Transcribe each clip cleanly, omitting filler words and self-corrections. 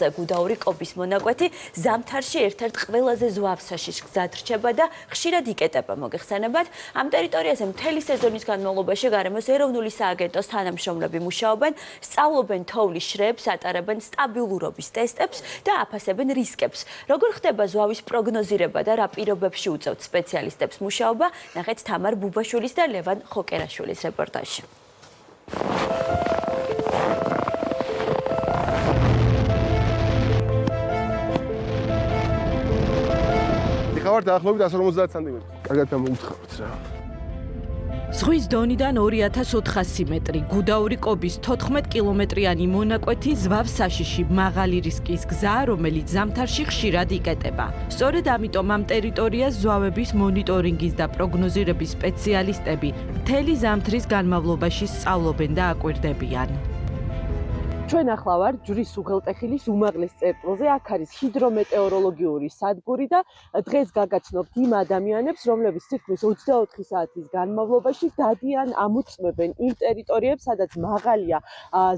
წელზე გუდაური კობის მონაკვეთი ზამთარში ერთ-ერთ ყველაზე ზვავ საშიშ გზად რჩება და ხშირად იკეტება. მოგეხსენებათ, ამ ტერიტორიაზე მთელი სეზონის განმავლობაში გარემოს ეროვნული სააგენტოს თანამშრომლები მუშაობენ, სწავლობენ თოვლის შრეებს, ატარებენ სტაბილურობის ტესტებს და აფასებენ რისკებს. როგორ ხდება ზვავის პროგნოზირება და რა პირობებში უწევთ სპეციალისტებს მუშაობა, ნახეთ თამარ ბუბაშვილის და ლევან ხოკერაშვილის რეპორტაჟში. ხავარ დაახლოებით 150 სანტიმეტრი. კარგად მოუთხავთ რა. ზღვის დონიდან 2400 მეტრი, გუდაური კობის 14 კილომეტრიანი მონაკვეთი ზვავ საშიში მაღალი რისკის გზა, რომელიც ზამთარში ხშირად იკეტება. სწორედ ამიტომ ამ ტერიტორიას ზვავების მონიტორინგის და პროგნოზირების სპეციალისტები მთელი ზამთრის განმავლობაში სწავლობენ და აკვირდებიან. ჩვენ ახლა ვართ ჯვრის უღელტეხილის უმაღლეს წერტილზე, აქ არის ჰიდრომეტეოროლოგიური სადგური და დღეს გაგაცნობთ იმ ადამიანებს, რომლებიც თითქმის 24 საათის განმავლობაში დადიან, ამოწმებენ იმ ტერიტორიებს, სადაც მაღალია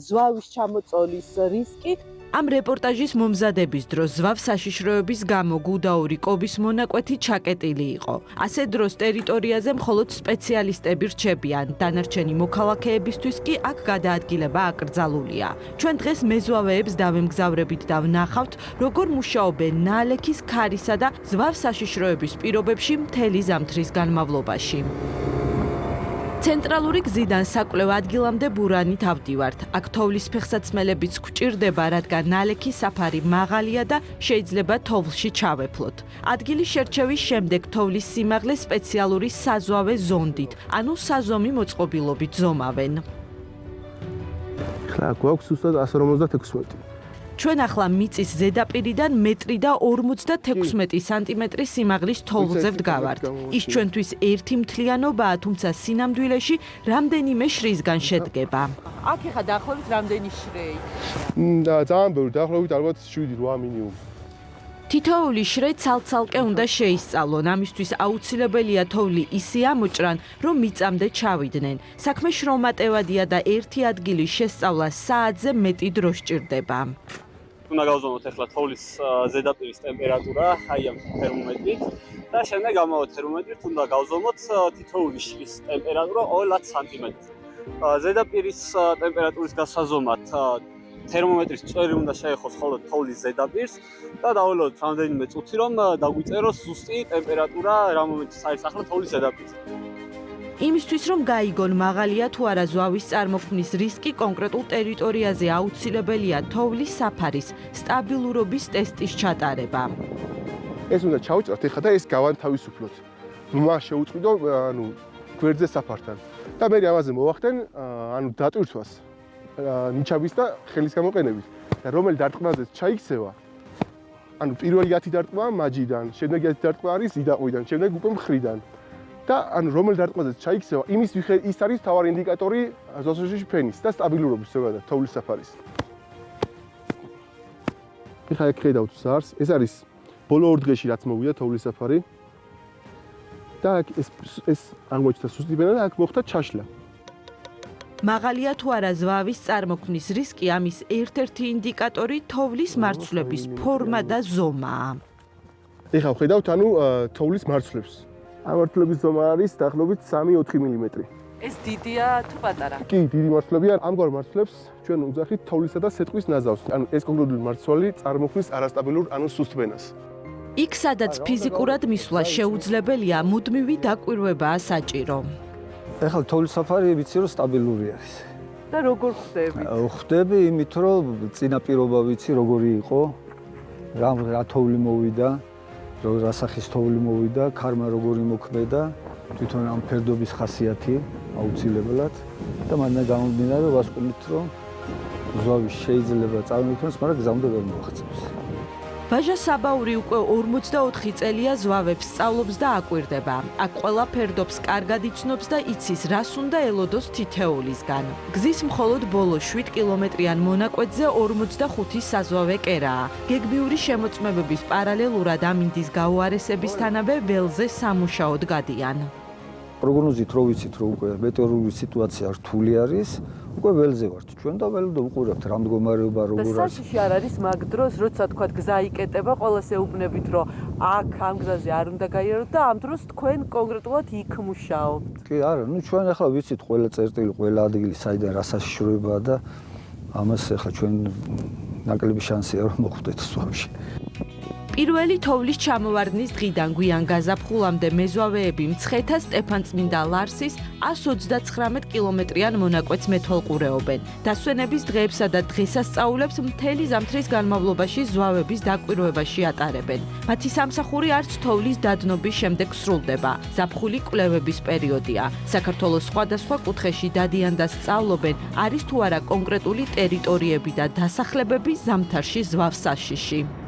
ზვავის ჩამოწოლის რისკი. ამ რეპორტაჟის მომზადების დროს ზვავ საშიშროების გამო გუდაური კობის მონაკვეთი ჩაკეტილი იყო. ასე დროს ტერიტორიაზე მხოლოდ სპეციალისტები რჩებიან, დანარჩენი მოქალაქეებისთვის კი აქ გადაადგილება აკრძალულია. ჩვენ დღეს მეზღვავეებს დავემგზავრებით და ვნახავთ, როგორ მუშაობენ ნალექის ქარისა და ზვავ საშიშროების პირობებში მთელი ზამთრის განმავლობაში. ცენტრალური გზიდან საკვლევ ადგილამდე ბურანით ავდივართ. აქ თოვლის ფეხსაცმელებიც გვჭირდება, რადგან ნალექის საფარი მაღალია და შეიძლება თოვლში ჩავეფლოთ. ადგილის შერჩევის შემდეგ თოვლის სიმაღლე სპეციალური საზვავე ზონდით, ანუ საზომი მოწყობილობით ზომავენ. ხლა გვაქვს უბრალოდ 156. ჩვენ ახლა მიწის ზედაპირიდან მეტრი და 56 სანტიმეტრის სიმაღლის თოვლზე ვდგავართ. ის ჩვენთვის ერთი მთლიანობაა, თუმცა სინამდვილეში რამდენიმე შრისგან შედგება. აქ ეხა დაახლოებით რამდენი შრე იქნება? და ძალიან ბევრი, დაახლოებით ალბათ 7-8 მინიმუმ. თითოეული შრე ცალ-ცალკე უნდა შეისწავლონ, ამისთვის აუცილებელია თოვლი ისე ამოჭრან, რომ მიწამდე ჩავიდნენ. საქმე შრომატევადია და ერთი ადგილის შესწავლა საათზე მეტი დრო სჭირდება. უნდა გავზომოთ ახლა თოვლის ზედაპირის ტემპერატურა, აი ამ თერმომეტრით და შემდეგ ამავე თერმომეტრით უნდა გავზომოთ თითოეული შრის ტემპერატურა 20 სანტიმეტრი. ზედაპირის ტემპერატურის გასაზომად თერმომეტრის წვერი უნდა შეეხოს მხოლოდ თოვლის ზედაპირს და დავალოთ რამდენიმე წუთი, რომ დაგვიწეროს ზუსტი ტემპერატურა, რა მომენტის არის ახლა თოვლის ზედაპირზე. იმისთვის, რომ გაიგონ მაღალია თუ არა ზვავის წარმოქმნის რისკი, კონკრეტულ ტერიტორიაზე აუცილებელია თოვლის საფარის სტაბილურობის ტესტის ჩატარება. ეს უნდა ჩავჭრათ ეხლა და ეს გავანთავისუფლოთ. მას შეუწყვილო, ანუ გვერდზე საფართან. და მე ამაზე მოვახდენ, ანუ დატვირთვას ნიჩაბის და ხელის გამოყენებით. და რომელი დარტყმაზეც ჩაიქცევა, ანუ პირველი 10 დარტყმა მაჯიდან, შემდეგ 10 დარტყმა არის იდაყვიდან, შემდეგ უკვე მხრიდან. და ანუ რომელი დარტყმაზეც ჩაიქცევა, იმის ის არის მთავარი ინდიკატორი ზოსოში ფენის და სტაბილურობის ზოგადად თოვლის საფარის. ეხლა აქ ხედავთ ზარს, ეს არის ბოლო 2 დღეში რაც მოვიდა თოვლის საფარი. და აქ ეს აღმოჩნდა სუსტი ფენა და აქ მოხდა ჩაშლა. მაღალია თუ არა ზვავის წარმოქმნის რისკი, ამის ერთ-ერთი ინდიკატორი თოვლის მარცვლების ფორმა და ზომაა. ეხლა ხედავთ, ანუ თოვლის მარცვლებს. ამ მარცვლების ზომა არის დაახლოებით 3-4 მმ. ეს დიდია თუ პატარა? კი, დიდი მარცვლებია. ამგვარ მარცვლებს ჩვენ უძახით თოვლისა და სეტყვის ნაზავს. ანუ ეს კონკრეტული მარცვალი წარმოქმნის არასტაბილურ, ანუ სუსტ ფენას. იქ, სადაც ფიზიკურად მისვლა შეუძლებელია, მუდმივი დაკვირვებაა საჭირო. ეხლა თოვლის საფარი ვიცი რომ სტაბილური არის. და როგორ ხდები? ხდები იმით რომ წინა პირობა ვიცი როგორი იყო, რა თოვლი მოვიდა, რა სახის თოვლი მოვიდა, ქარმა როგორი მოქმედა, თვითონ ამ ფერდობის ხასიათი აუცილებლად და მანდ გამომდინარე ვასკვნით რომ ზვავი შეიძლება წარმოიქმნას, მაგრამ გზამდე ვერ მოაღწევს. ბაჟა საბაური უკვე 44 წელია ზვავებს სწავლობს და აკვირდება. აქ ყველა ფერდობს კარგად იცნობს და იცის, რას უნდა ელოდოს თითეულისგან. გზის მხოლოდ ბოლო 7 კილომეტრიან მონაკვეთზე 45 საზვავე კერაა. გეგმიური შემოწმებების პარალელურად ამინდის გაუარესებისთანავე ველზე სამუშაოდ გადიან. პროგნოზით რო ვიცით რომ უკვე მეტეოროლოგიური სიტუაცია რთული არის, უკვე ველზე ვართ ჩვენ და ველზე უყურებთ რა მდგომარეობა როგორ არის. საშიში არ არის მაგ დროს, როცა თქვა გზა იკეტება, ყველას ეუბნებით რომ აქ ამ გზაზე არ უნდა გაიაროთ და ამ დროს თქვენ კონკრეტულად იქ მუშაობთ. კი, არა, ჩვენ ახლა ვიცით ყველა წერტილი, ყველა ადგილი საიდან რა საშიშროებაა და ამას ახლა ჩვენ ნაკლები შანსია რომ მოხვდეთ ზღვაში. პირველი თოვლის ჩამოვარდნის დღიდან გვიან გაზაფხულამდე მეზღვავეები მცხეთა სტეფანწმინდა ლარსის 129 კილომეტრიან მონაკვეთს მეთვალყურეობენ. დასვენების დღეებსა და დღესასწაულებს მთელი ზამთრის განმავლობაში ზვავების დაკვირვებაში ატარებენ. მათი სამსახური არც თოვლის დადნობის შემდეგ სრულდება. ზაფხული კვლევების პერიოდია. საქართველოს სხვადასხვა კუთხეში დადიან და სწავლობენ, არის თუ არა კონკრეტული ტერიტორიები და დასახლებები ზამთარში ზვავსაშიში.